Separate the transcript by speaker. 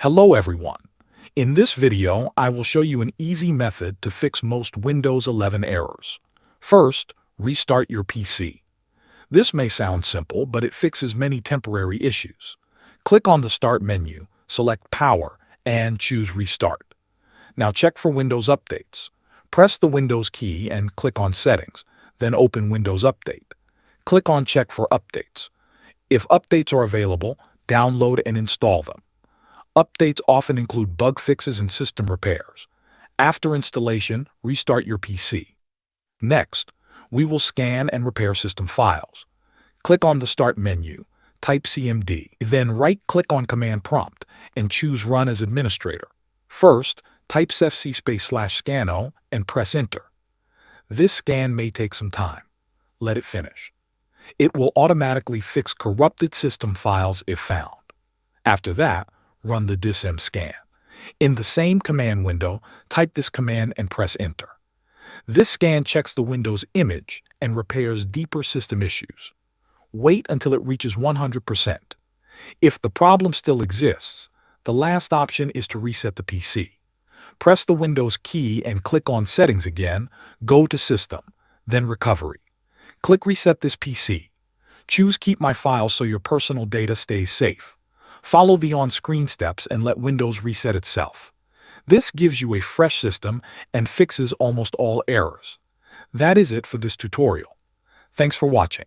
Speaker 1: Hello everyone. In this video, I will show you an easy method to fix most Windows 11 errors. First, restart your PC. This may sound simple, but it fixes many temporary issues. Click on the Start menu, select Power, and choose Restart. Now check for Windows updates. Press the Windows key and click on Settings, then open Windows Update. Click on Check for updates. If updates are available, download and install them. Updates often include bug fixes and system repairs. After installation, restart your PC. Next, we will scan and repair system files. Click on the Start menu, type CMD, then right-click on Command Prompt and choose Run as Administrator. First, type cfc/scanO and press Enter. This scan may take some time. Let it finish. It will automatically fix corrupted system files if found. After that, run the dism scan. In the same command window, type this command and press Enter. This scan checks the Windows image and repairs deeper system issues. Wait until it reaches 100%. If the problem still exists, the last option is to reset the PC. Press the Windows key and click on Settings again, go to System, then Recovery. Click Reset this PC. Choose Keep My Files so your personal data stays safe. Follow the on-screen steps and let Windows reset itself. This gives you a fresh system and fixes almost all errors. That is it for this tutorial. Thanks for watching.